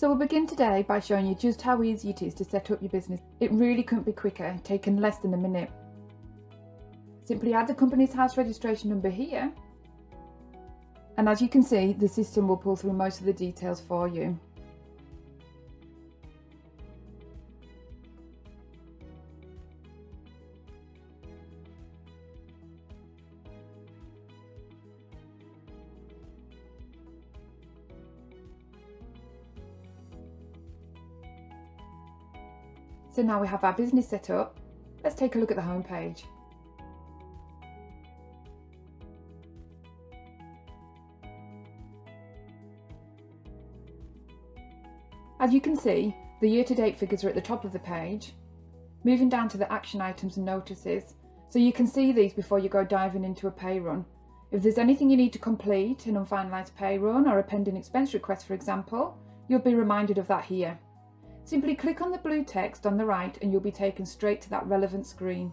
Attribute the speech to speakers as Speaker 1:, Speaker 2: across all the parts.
Speaker 1: So we'll begin today by showing you just how easy it is to set up your business. It really couldn't be quicker, taking less than a minute. Simply add the company's house registration number here, and as you can see, the system will pull through most of the details for you. So now we have our business set up, let's take a look at the home page. As you can see, the year-to-date figures are at the top of the page. Moving down to the action items and notices, so you can see these before you go diving into a pay run. If there's anything you need to complete, an unfinalised pay run or a pending expense request for example, you'll be reminded of that here. Simply click on the blue text on the right and you'll be taken straight to that relevant screen.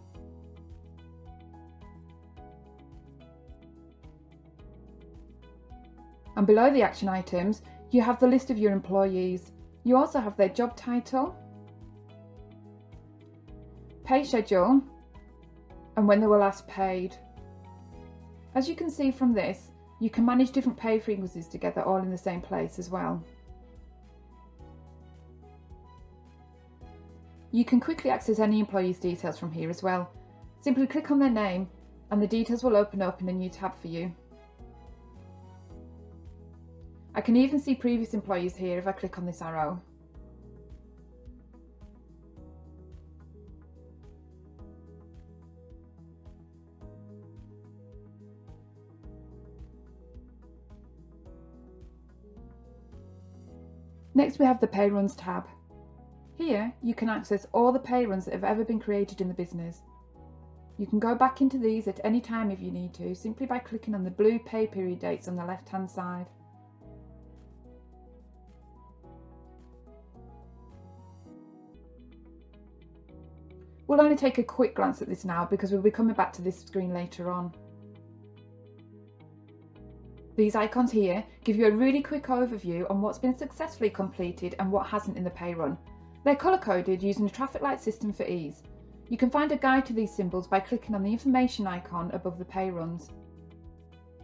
Speaker 1: And below the action items, you have the list of your employees. You also have their job title, pay schedule, and when they were last paid. As you can see from this, you can manage different pay frequencies together all in the same place as well. You can quickly access any employee's details from here as well. Simply click on their name and the details will open up in a new tab for you. I can even see previous employees here if I click on this arrow. Next we have the Pay Runs tab. Here you can access all the pay runs that have ever been created in the business. You can go back into these at any time if you need to, simply by clicking on the blue pay period dates on the left hand side. We'll only take a quick glance at this now because we'll be coming back to this screen later on. These icons here give you a really quick overview on what's been successfully completed and what hasn't in the pay run. They're colour-coded using a traffic light system for ease. You can find a guide to these symbols by clicking on the information icon above the pay runs.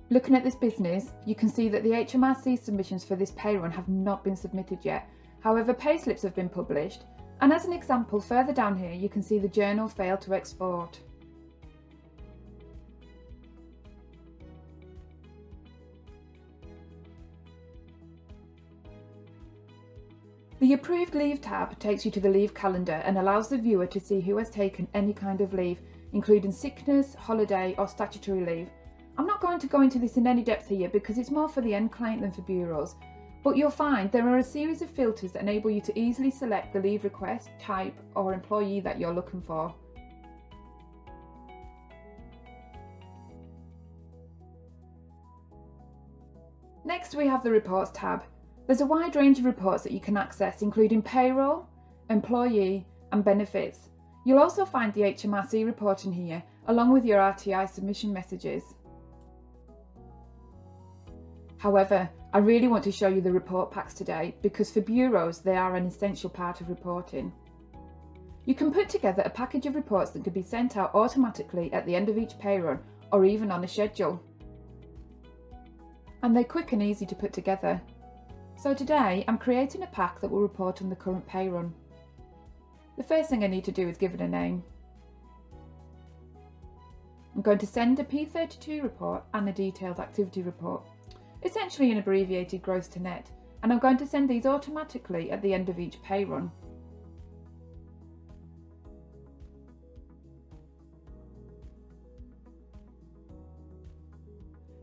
Speaker 1: Looking at this business, you can see that the HMRC submissions for this pay run have not been submitted yet. However, payslips have been published, and as an example further down here you can see the journal failed to export. The Approved Leave tab takes you to the leave calendar and allows the viewer to see who has taken any kind of leave, including sickness, holiday or statutory leave. I'm not going to go into this in any depth here because it's more for the end client than for bureaus, but you'll find there are a series of filters that enable you to easily select the leave request, type or employee that you're looking for. Next we have the Reports tab. There's a wide range of reports that you can access, including payroll, employee and benefits. You'll also find the HMRC report in here, along with your RTI submission messages. However, I really want to show you the report packs today because for bureaus they are an essential part of reporting. You can put together a package of reports that can be sent out automatically at the end of each pay run or even on a schedule. And they're quick and easy to put together. So today I'm creating a pack that will report on the current pay run. The first thing I need to do is give it a name. I'm going to send a P32 report and a detailed activity report, essentially an abbreviated gross to net, and I'm going to send these automatically at the end of each pay run.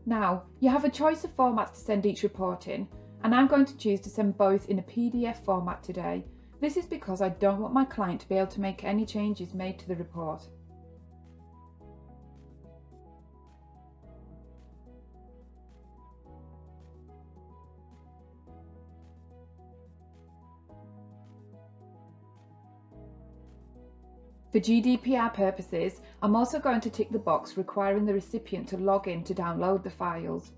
Speaker 1: Now, you have a choice of formats to send each report in, and I'm going to choose to send both in a PDF format today. This is because I don't want my client to be able to make any changes made to the report. For GDPR purposes, I'm also going to tick the box requiring the recipient to log in to download the files.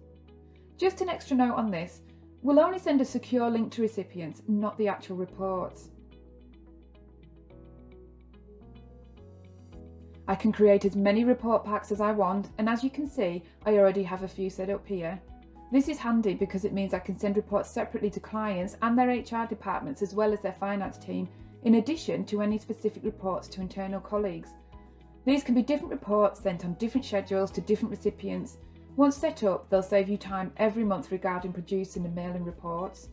Speaker 1: Just an extra note on this, We'll only send a secure link to recipients, not the actual reports. I can create as many report packs as I want, and as you can see, I already have a few set up here. This is handy because it means I can send reports separately to clients and their HR departments as well as their finance team, in addition to any specific reports to internal colleagues. These can be different reports sent on different schedules to different recipients. Once set up, they'll save you time every month regarding producing and mailing reports.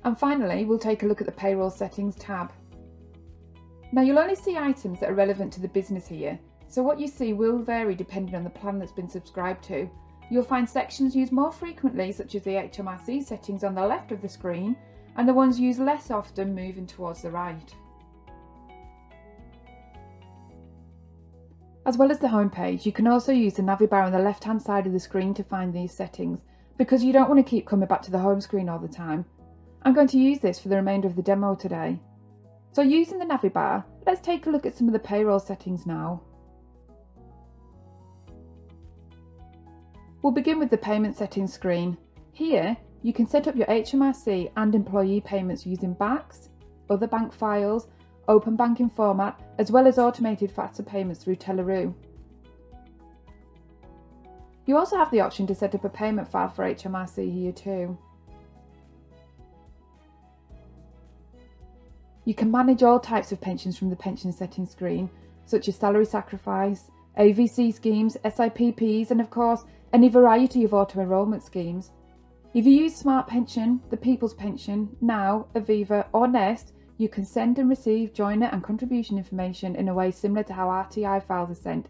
Speaker 1: And finally, we'll take a look at the Payroll Settings tab. Now you'll only see items that are relevant to the business here, so what you see will vary depending on the plan that's been subscribed to. You'll find sections used more frequently, such as the HMRC settings on the left of the screen, and the ones used less often moving towards the right. As well as the home page, you can also use the navibar on the left hand side of the screen to find these settings, because you don't want to keep coming back to the home screen all the time. I'm going to use this for the remainder of the demo today. So using the navibar, let's take a look at some of the payroll settings now. We'll begin with the payment settings screen. Here, you can set up your HMRC and employee payments using BACS, other bank files, open banking format, as well as automated faster payments through Teleroo. You also have the option to set up a payment file for HMRC here too. You can manage all types of pensions from the pension settings screen, such as salary sacrifice, AVC schemes, SIPPs, and of course, any variety of auto-enrolment schemes. If you use Smart Pension, the People's Pension, Now, Aviva or Nest, you can send and receive joiner and contribution information in a way similar to how RTI files are sent.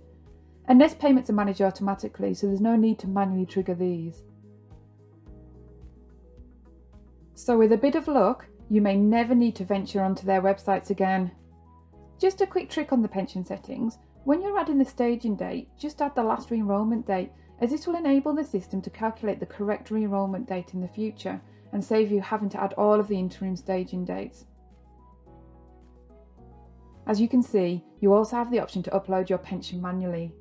Speaker 1: And Nest payments are managed automatically, so there's no need to manually trigger these. So with a bit of luck, you may never need to venture onto their websites again. Just a quick trick on the pension settings, when you're adding the staging date, just add the last re-enrolment date, as this will enable the system to calculate the correct re-enrolment date in the future and save you having to add all of the interim staging dates. As you can see, you also have the option to upload your pension manually.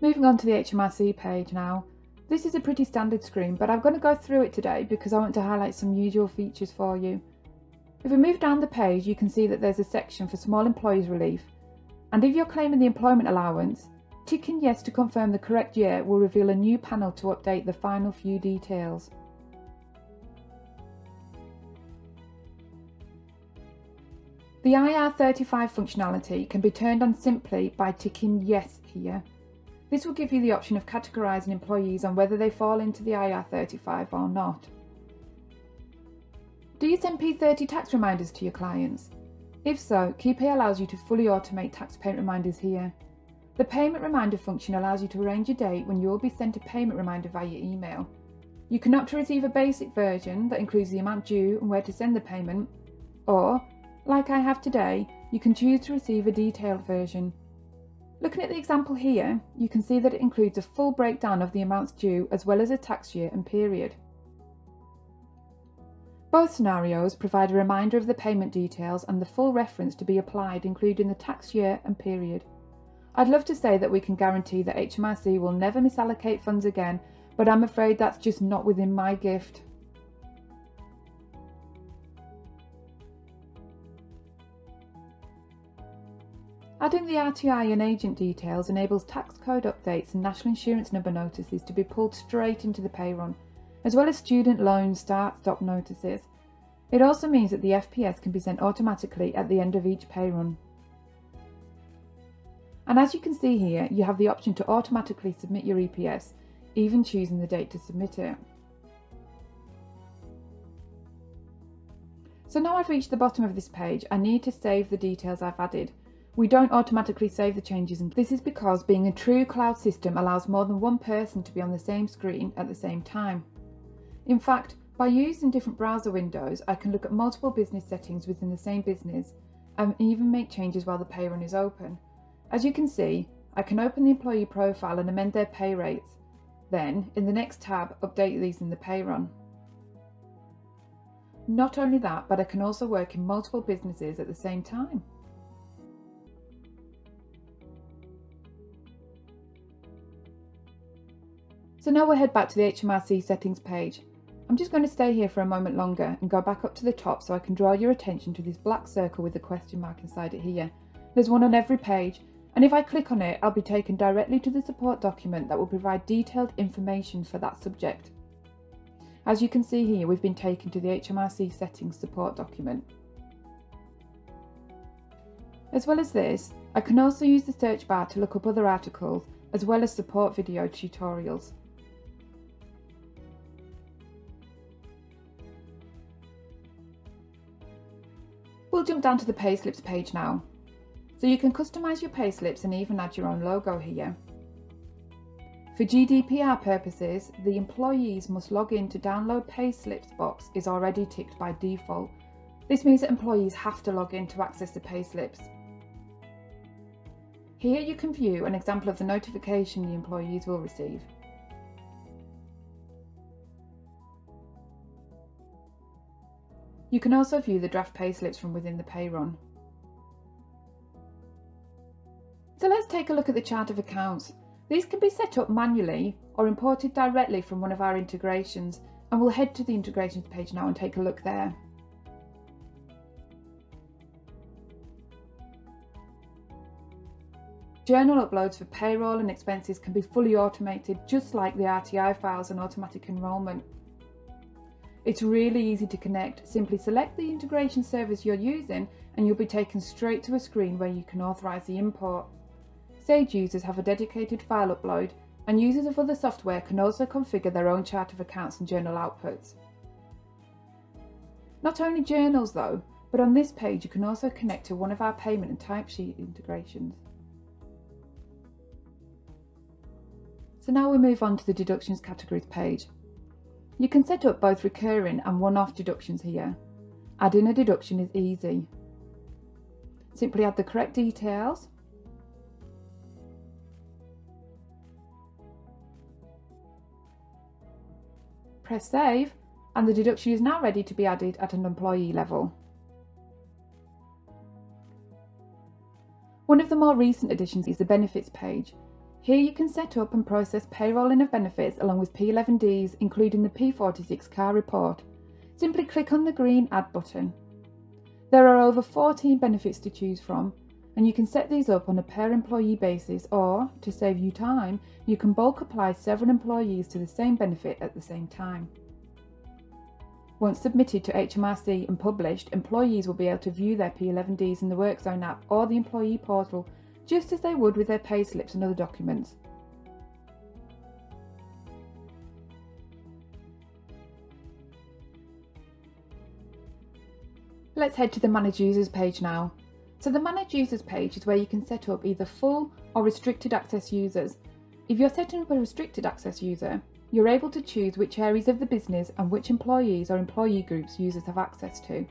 Speaker 1: Moving on to the HMRC page now. This is a pretty standard screen, but I'm going to go through it today because I want to highlight some usual features for you. If we move down the page, you can see that there's a section for small employees relief, and if you're claiming the employment allowance, ticking yes to confirm the correct year will reveal a new panel to update the final few details. The IR35 functionality can be turned on simply by ticking yes here. This will give you the option of categorising employees on whether they fall into the IR35 or not. Do you send P30 tax reminders to your clients? If so, KeyPay allows you to fully automate tax payment reminders here. The payment reminder function allows you to arrange a date when you will be sent a payment reminder via email. You can opt to receive a basic version that includes the amount due and where to send the payment, or, like I have today, you can choose to receive a detailed version. Looking at the example here, you can see that it includes a full breakdown of the amounts due as well as a tax year and period. Both scenarios provide a reminder of the payment details and the full reference to be applied, including the tax year and period. I'd love to say that we can guarantee that HMRC will never misallocate funds again, but I'm afraid that's just not within my gift. Adding the RTI and agent details enables tax code updates and national insurance number notices to be pulled straight into the pay run, as well as student loan start-stop notices. It also means that the FPS can be sent automatically at the end of each pay run. And as you can see here, you have the option to automatically submit your EPS, even choosing the date to submit it. So now I've reached the bottom of this page, I need to save the details I've added. We don't automatically save the changes, and this is because being a true cloud system allows more than one person to be on the same screen at the same time. In fact, by using different browser windows, I can look at multiple business settings within the same business and even make changes while the pay run is open. As you can see, I can open the employee profile and amend their pay rates. Then, in the next tab, update these in the pay run. Not only that, but I can also work in multiple businesses at the same time. So now we'll head back to the HMRC settings page. I'm just going to stay here for a moment longer and go back up to the top so I can draw your attention to this black circle with the question mark inside it here. There's one on every page, and if I click on it, I'll be taken directly to the support document that will provide detailed information for that subject. As you can see here, we've been taken to the HMRC settings support document. As well as this, I can also use the search bar to look up other articles, as well as support video tutorials. We'll jump down to the payslips page now. So you can customize your payslips and even add your own logo here. For GDPR purposes, the employees must log in to download payslips box is already ticked by default. This means that employees have to log in to access the payslips. Here you can view an example of the notification the employees will receive. You can also view the draft payslips from within the pay run. So let's take a look at the chart of accounts. These can be set up manually or imported directly from one of our integrations, and we'll head to the integrations page now and take a look there. Journal uploads for payroll and expenses can be fully automated, just like the RTI files and automatic enrolment. It's really easy to connect. Simply select the integration service you're using and you'll be taken straight to a screen where you can authorize the import. Sage users have a dedicated file upload, and users of other software can also configure their own chart of accounts and journal outputs. Not only journals though, but on this page you can also connect to one of our payment and timesheet integrations. So now we move on to the deductions categories page. You can set up both recurring and one-off deductions here. Adding a deduction is easy. Simply add the correct details, press save, and the deduction is now ready to be added at an employee level. One of the more recent additions is the benefits page. Here you can set up and process payrolling of benefits along with P11Ds, including the P46 car report. Simply click on the green Add button. There are over 14 benefits to choose from, and you can set these up on a per employee basis, or, to save you time, you can bulk apply several employees to the same benefit at the same time. Once submitted to HMRC and published, employees will be able to view their P11Ds in the WorkZone app or the employee portal, just as they would with their payslips and other documents. Let's head to the Manage Users page now. So the Manage Users page is where you can set up either full or restricted access users. If you're setting up a restricted access user, you're able to choose which areas of the business and which employees or employee groups users have access to.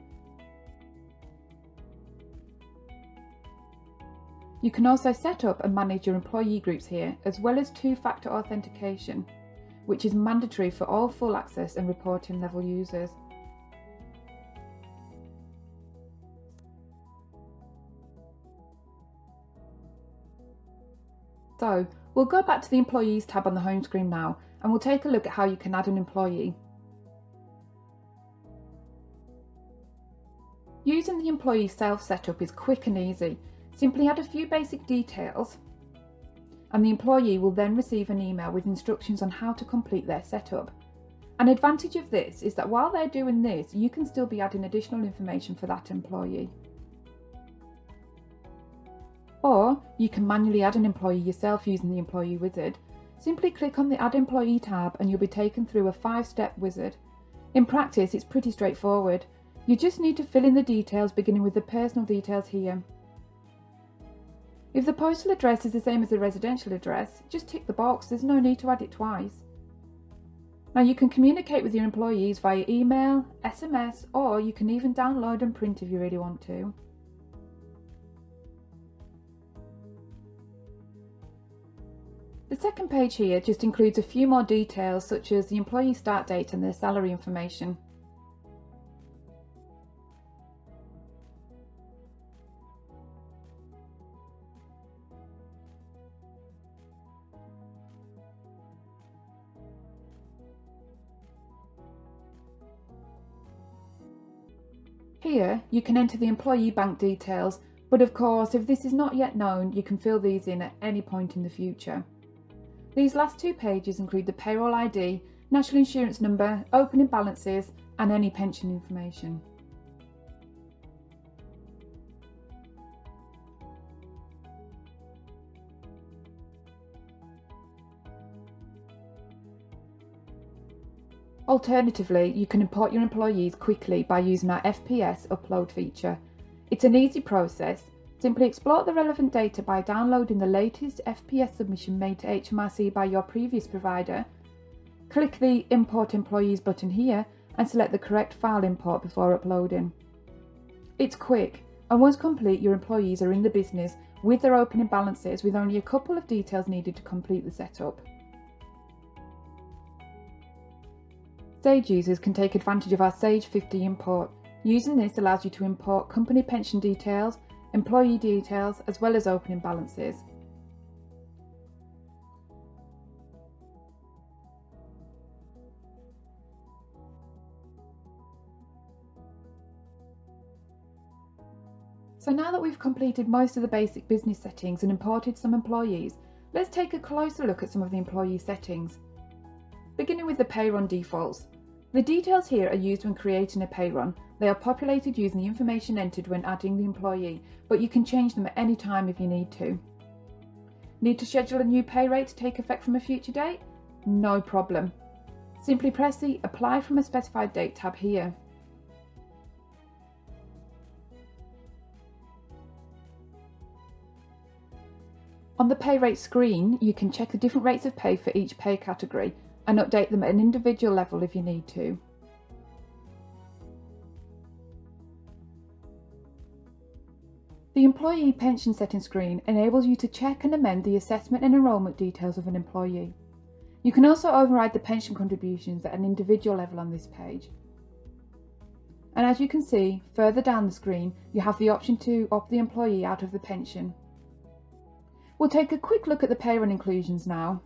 Speaker 1: You can also set up and manage your employee groups here, as well as two-factor authentication, which is mandatory for all full access and reporting level users. So we'll go back to the Employees tab on the home screen now, and we'll take a look at how you can add an employee. Using the employee self-setup is quick and easy. Simply add a few basic details, and the employee will then receive an email with instructions on how to complete their setup. An advantage of this is that while they're doing this, you can still be adding additional information for that employee. Or you can manually add an employee yourself using the Employee Wizard. Simply click on the Add Employee tab and you'll be taken through a 5-step wizard. In practice, it's pretty straightforward. You just need to fill in the details, beginning with the personal details here. If the postal address is the same as the residential address, just tick the box, there's no need to add it twice. Now you can communicate with your employees via email, SMS, or you can even download and print if you really want to. The second page here just includes a few more details, such as the employee start date and their salary information. Here you can enter the employee bank details, but of course if this is not yet known you can fill these in at any point in the future. These last two pages include the payroll ID, national insurance number, opening balances and any pension information. Alternatively, you can import your employees quickly by using our FPS upload feature. It's an easy process. Simply export the relevant data by downloading the latest FPS submission made to HMRC by your previous provider. Click the Import Employees button here and select the correct file import before uploading. It's quick, and once complete, your employees are in the business with their opening balances with only a couple of details needed to complete the setup. Sage users can take advantage of our Sage 50 import. Using this allows you to import company pension details, employee details, as well as opening balances. So now that we've completed most of the basic business settings and imported some employees, let's take a closer look at some of the employee settings. Beginning with the pay run defaults. The details here are used when creating a pay run. They are populated using the information entered when adding the employee, but you can change them at any time if you need to. Need to schedule a new pay rate to take effect from a future date? No problem. Simply press the Apply from a Specified Date tab here. On the pay rate screen, you can check the different rates of pay for each pay category and update them at an individual level if you need to. The Employee Pension Setting screen enables you to check and amend the assessment and enrolment details of an employee. You can also override the pension contributions at an individual level on this page. And as you can see, further down the screen, you have the option to opt the employee out of the pension. We'll take a quick look at the pay run inclusions now.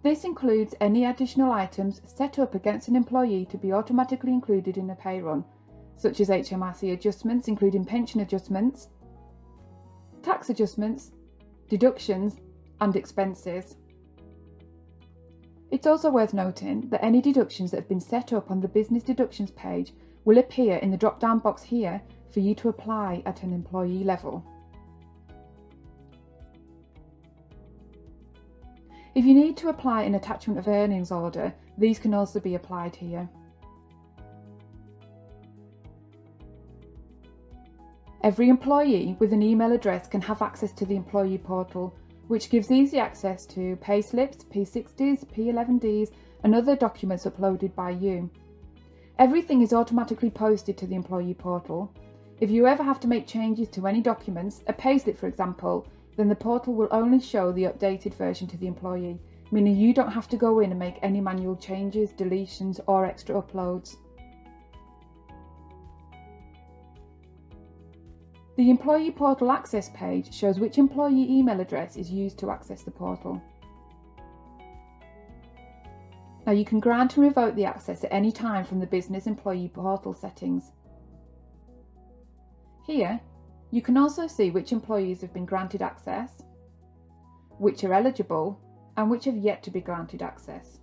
Speaker 1: This includes any additional items set up against an employee to be automatically included in a pay run, such as HMRC adjustments including pension adjustments, tax adjustments, deductions and expenses. It's also worth noting that any deductions that have been set up on the business deductions page will appear in the drop-down box here for you to apply at an employee level. If you need to apply an attachment of earnings order, these can also be applied here. Every employee with an email address can have access to the employee portal, which gives easy access to payslips, P60s, P11Ds and other documents uploaded by you. Everything is automatically posted to the employee portal. If you ever have to make changes to any documents, a payslip for example, then the portal will only show the updated version to the employee, meaning you don't have to go in and make any manual changes, deletions or extra uploads. The Employee Portal Access page shows which employee email address is used to access the portal. Now you can grant and revoke the access at any time from the Business Employee Portal settings. Here, you can also see which employees have been granted access, which are eligible, and which have yet to be granted access.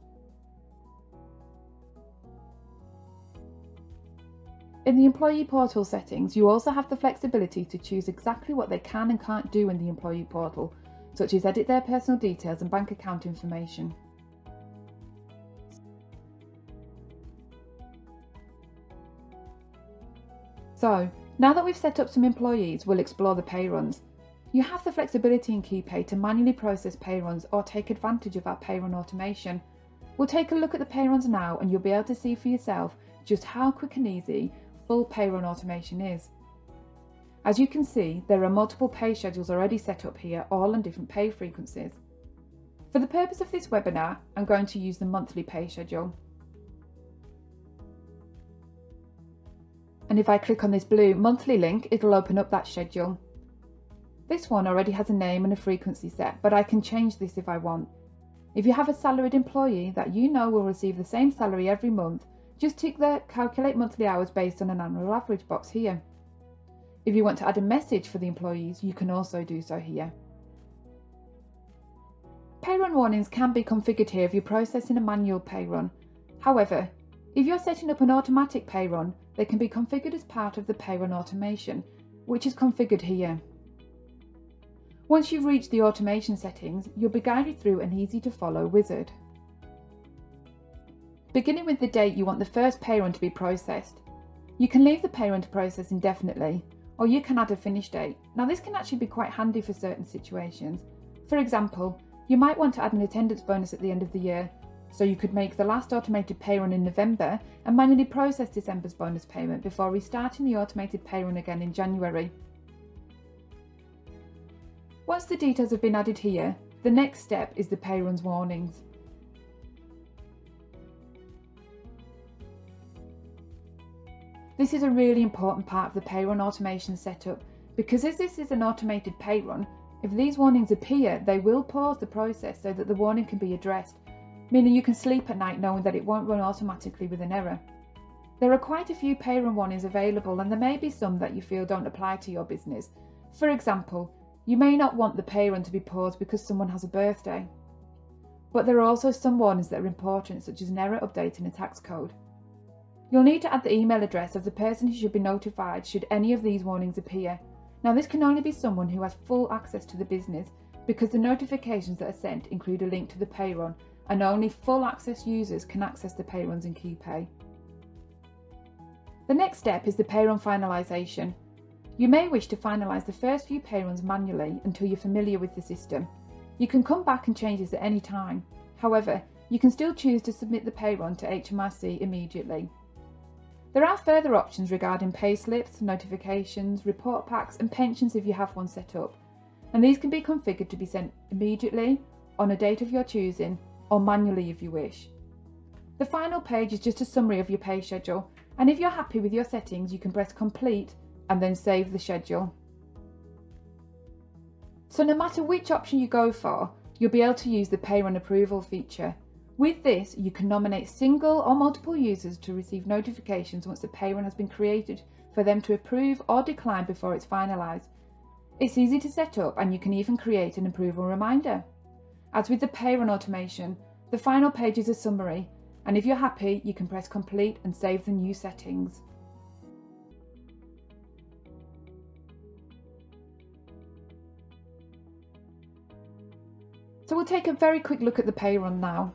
Speaker 1: In the Employee Portal settings, you also have the flexibility to choose exactly what they can and can't do in the Employee Portal, such as edit their personal details and bank account information. So, now that we've set up some employees, we'll explore the pay runs. You have the flexibility in KeyPay to manually process pay runs or take advantage of our pay run automation. We'll take a look at the pay runs now and you'll be able to see for yourself just how quick and easy full pay run automation is. As you can see, there are multiple pay schedules already set up here, all on different pay frequencies. For the purpose of this webinar, I'm going to use the monthly pay schedule. And if I click on this blue monthly link, it'll open up that schedule. This one already has a name and a frequency set, but I can change this if I want. If you have a salaried employee that you know will receive the same salary every month, just tick the Calculate Monthly Hours based on an annual average box here. If you want to add a message for the employees, you can also do so here. Pay run warnings can be configured here if you're processing a manual pay run. However, if you're setting up an automatic pay run, they can be configured as part of the pay run automation, which is configured here. Once you've reached the automation settings, you'll be guided through an easy to follow wizard. Beginning with the date you want the first pay run to be processed. You can leave the pay run to process indefinitely, or you can add a finish date. Now this can actually be quite handy for certain situations. For example, you might want to add an attendance bonus at the end of the year, so you could make the last automated pay run in November and manually process December's bonus payment before restarting the automated pay run again in January. Once the details have been added here, the next step is the pay run's warnings. This is a really important part of the pay run automation setup because as this is an automated pay run, if these warnings appear, they will pause the process so that the warning can be addressed, meaning you can sleep at night knowing that it won't run automatically with an error. There are quite a few pay run warnings available, and there may be some that you feel don't apply to your business. For example, you may not want the pay run to be paused because someone has a birthday. But there are also some warnings that are important, such as an error updating a tax code. You'll need to add the email address of the person who should be notified should any of these warnings appear. Now this can only be someone who has full access to the business because the notifications that are sent include a link to the pay run, and only full access users can access the pay runs in QPay. The next step is the pay run finalisation. You may wish to finalise the first few pay runs manually until you're familiar with the system. You can come back and change this at any time. However, you can still choose to submit the pay run to HMRC immediately. There are further options regarding pay slips, notifications, report packs and pensions if you have one set up, and these can be configured to be sent immediately, on a date of your choosing, or manually if you wish. The final page is just a summary of your pay schedule, and if you're happy with your settings you can press complete and then save the schedule. So no matter which option you go for, you'll be able to use the pay run approval feature. With this, you can nominate single or multiple users to receive notifications once the pay run has been created for them to approve or decline before it's finalised. It's easy to set up, and you can even create an approval reminder. As with the pay run automation, the final page is a summary, and if you're happy, you can press complete and save the new settings. So we'll take a very quick look at the pay run now.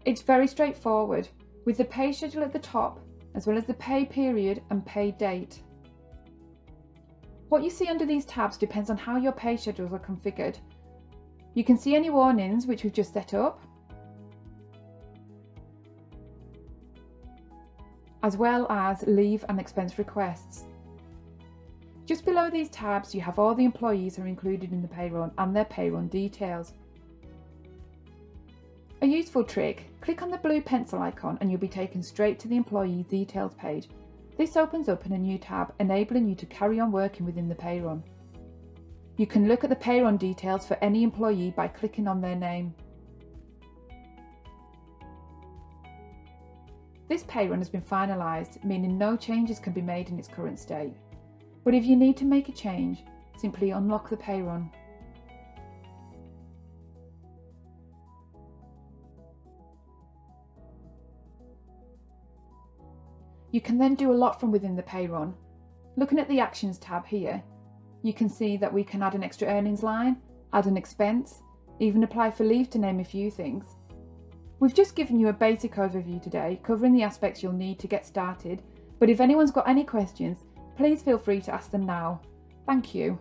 Speaker 1: It's very straightforward, with the pay schedule at the top, as well as the pay period and pay date. What you see under these tabs depends on how your pay schedules are configured. You can see any warnings which we've just set up, as well as leave and expense requests. Just below these tabs you have all the employees who are included in the pay run and their pay run details. A useful trick, click on the blue pencil icon and you'll be taken straight to the employee details page. This opens up in a new tab, enabling you to carry on working within the pay run. You can look at the pay run details for any employee by clicking on their name. This pay run has been finalised, meaning no changes can be made in its current state. But if you need to make a change, simply unlock the pay run. You can then do a lot from within the pay run. Looking at the Actions tab here, you can see that we can add an extra earnings line, add an expense, even apply for leave, to name a few things. We've just given you a basic overview today, covering the aspects you'll need to get started, but if anyone's got any questions, please feel free to ask them now. Thank you.